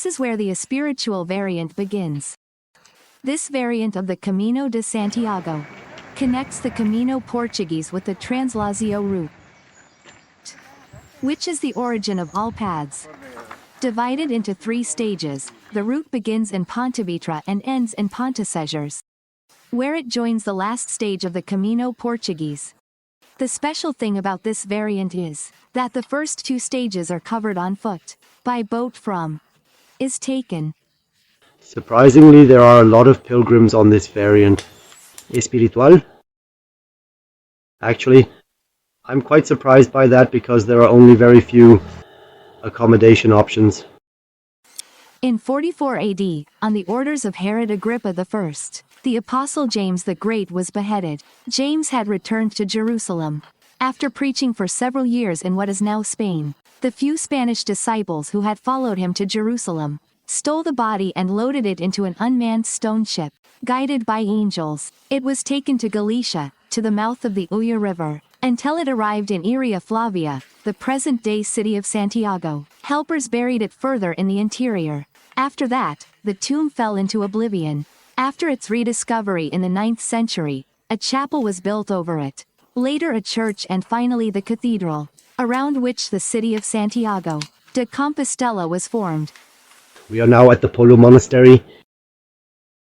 This is where the spiritual variant begins. This variant of the Camino de Santiago connects the Camino Portugues with the Translazio route, which is the origin of all paths. Divided into 3 stages, the route begins in Pontevedra and ends in Pontevedra, where it joins the last stage of the Camino Portugues. The special thing about this variant is that the first 2 stages are covered on foot. By boat from is taken. Surprisingly, there are a lot of pilgrims on this variant. Espiritual? Actually, I'm quite surprised by that because there are only very few accommodation options. In 44 AD, on the orders of Herod Agrippa I, the Apostle James the Great was beheaded. James had returned to Jerusalem. After preaching for several years in what is now Spain, the few Spanish disciples who had followed him to Jerusalem stole the body and loaded it into an unmanned stone ship. Guided by angels, it was taken to Galicia, to the mouth of the Ulla River, until it arrived in Iria Flavia, the present-day city of Santiago. Helpers buried it further in the interior. After that, the tomb fell into oblivion. After its rediscovery in the 9th century, a chapel was built over it. Later a church and finally the cathedral, around which the city of Santiago de Compostela was formed. We are now at the Polo Monastery.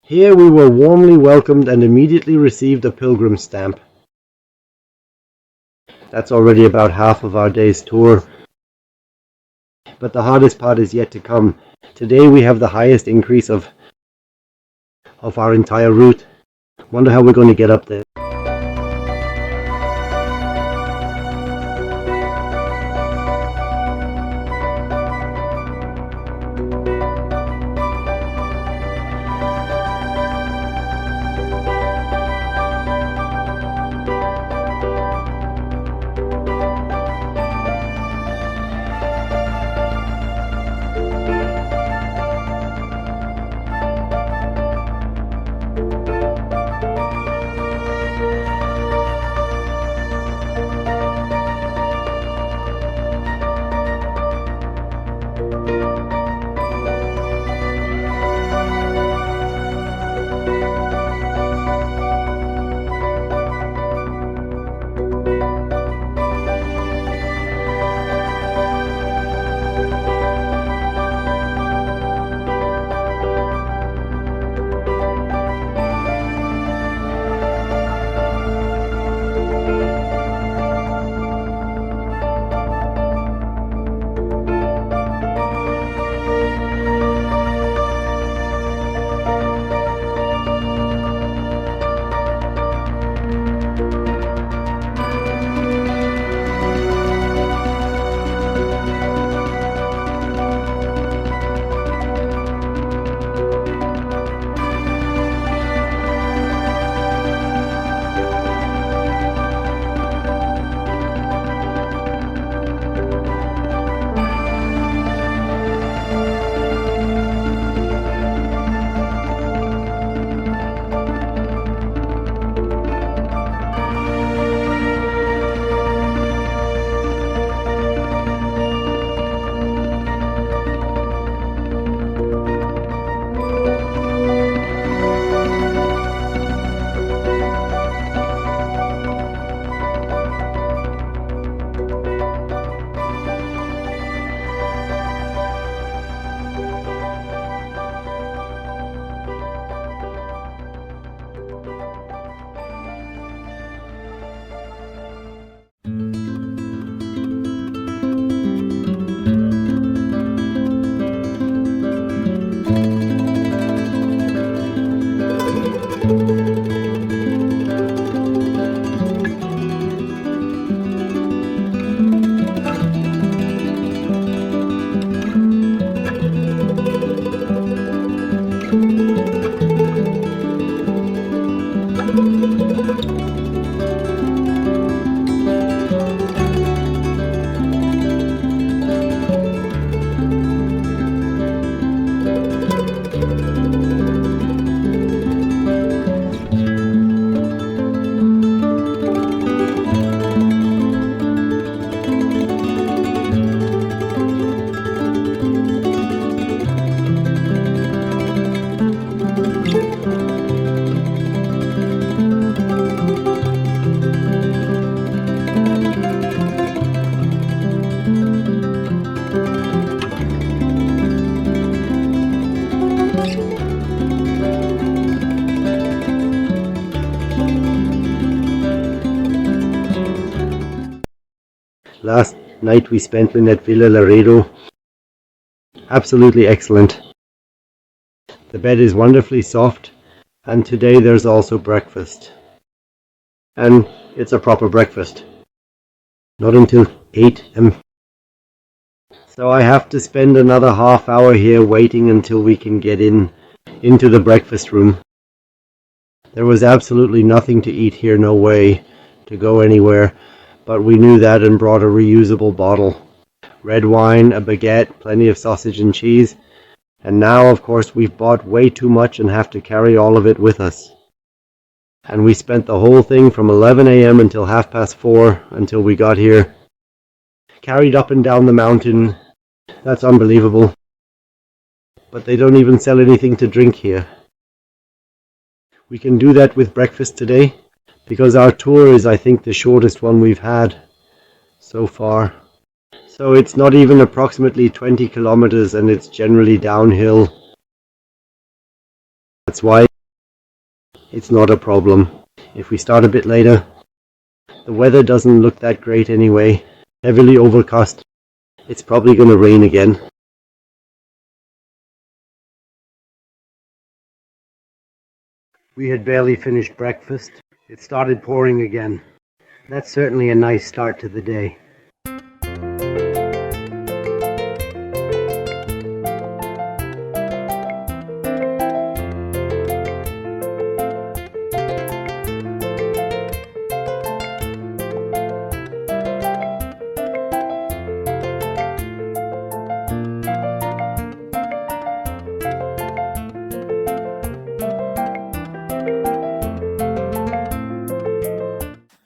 Here we were warmly welcomed and immediately received a pilgrim stamp. That's already about half of our day's tour. But the hardest part is yet to come. Today we have the highest increase of our entire route. Wonder how we're going to get up there. last night we spent in at Villa Laredo. Absolutely excellent. The bed is wonderfully soft, and today there's also breakfast. And it's a proper breakfast. Not until 8 am. So I have to spend another half hour here waiting until we can get into the breakfast room. There was absolutely nothing to eat here, no way to go anywhere, but we knew that and brought a reusable bottle. Red wine, a baguette, plenty of sausage and cheese, and now of course we've bought way too much and have to carry all of it with us. And we spent the whole thing from 11 a.m. until 4:30 until we got here. Carried up and down the mountain. That's unbelievable. But they don't even sell anything to drink here. We can do that with breakfast today, because our tour is, I think, the shortest one we've had so far. So it's not even approximately 20 kilometers and it's generally downhill. That's why it's not a problem. If we start a bit later, the weather doesn't look that great anyway. Heavily overcast. It's probably going to rain again. We had barely finished breakfast. It started pouring again. That's certainly a nice start to the day.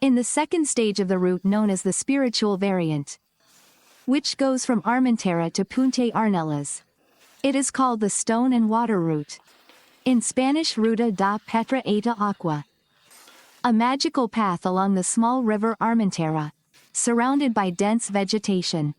In the second stage of the route known as the spiritual variant, which goes from Armentera to Punta Arnelas, it is called the Stone and Water Route. In Spanish, Ruta da Pedra e da Aqua. A magical path along the small river Armentera, surrounded by dense vegetation.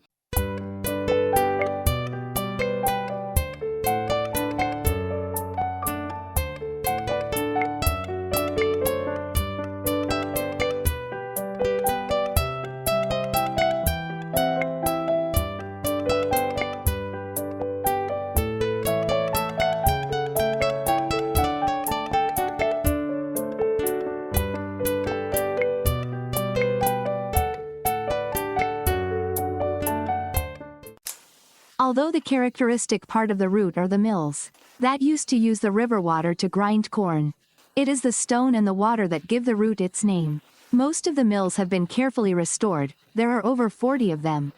Although the characteristic part of the route are the mills that used to use the river water to grind corn, it is the stone and the water that give the route its name. Most of the mills have been carefully restored. There are over 40 of them.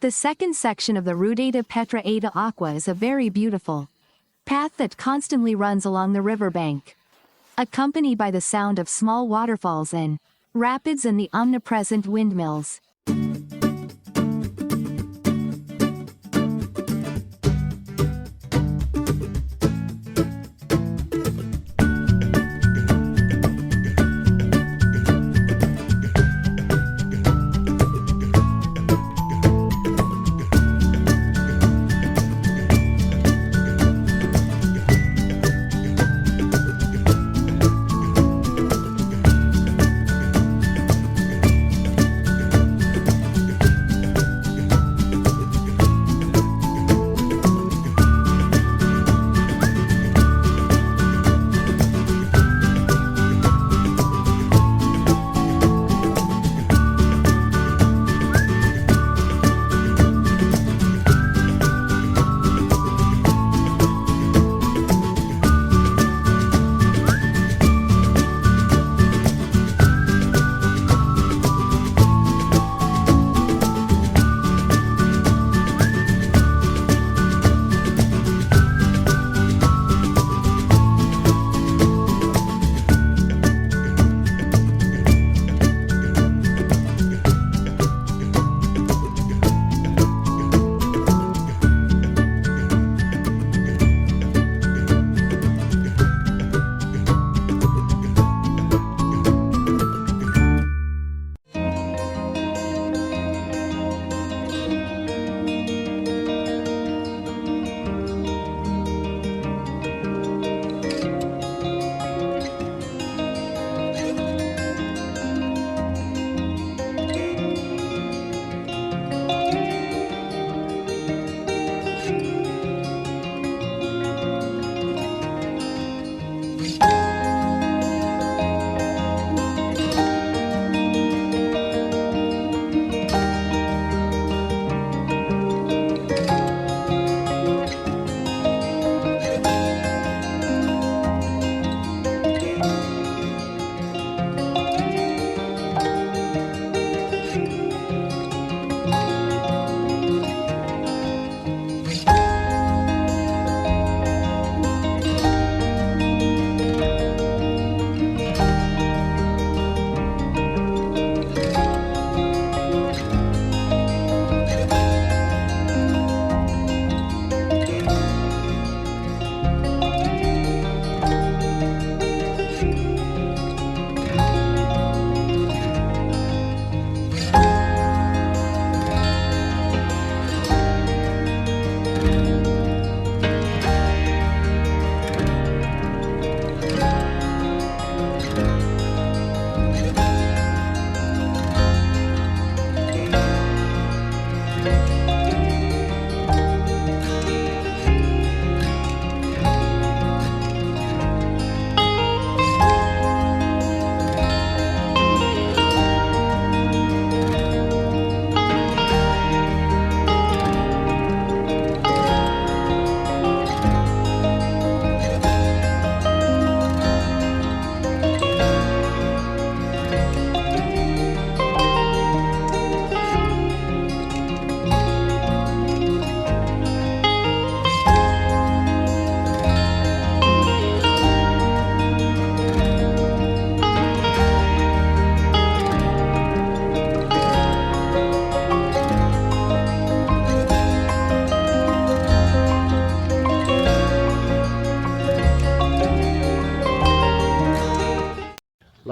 The second section of the Ruta da Pedra e da Aqua is a very beautiful path that constantly runs along the riverbank, accompanied by the sound of small waterfalls and rapids and the omnipresent windmills.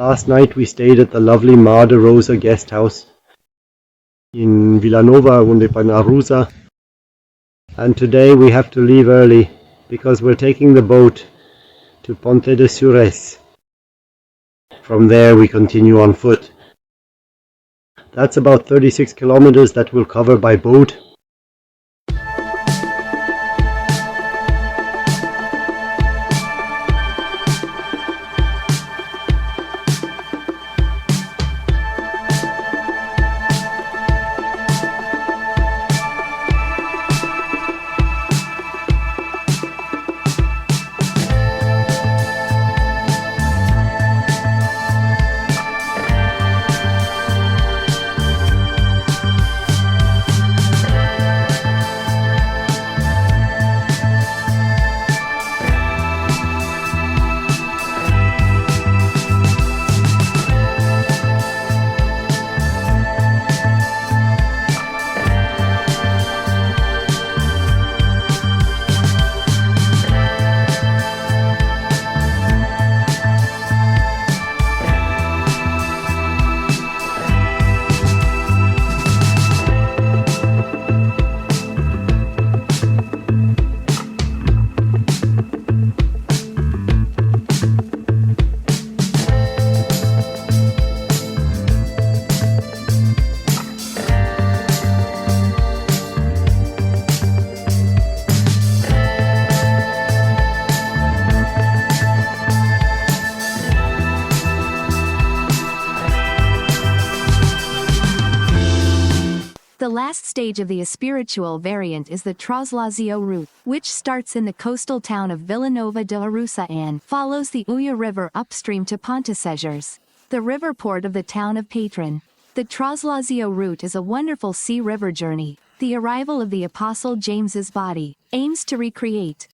Last night we stayed at the lovely Mar de Rosa guest house in Villanova unde bei Arusa, and today we have to leave early because we're taking the boat to Pontevedra. From there we continue on foot. That's about 36 kilometers that we'll cover by boat. The last stage of the spiritual variant is the Traslasio route, which starts in the coastal town of Villanova de Arusa and follows the Uya River upstream to Pontevedra, the river port of the town of Padron. The Traslasio route is a wonderful sea river journey. The arrival of the Apostle James's body aims to recreate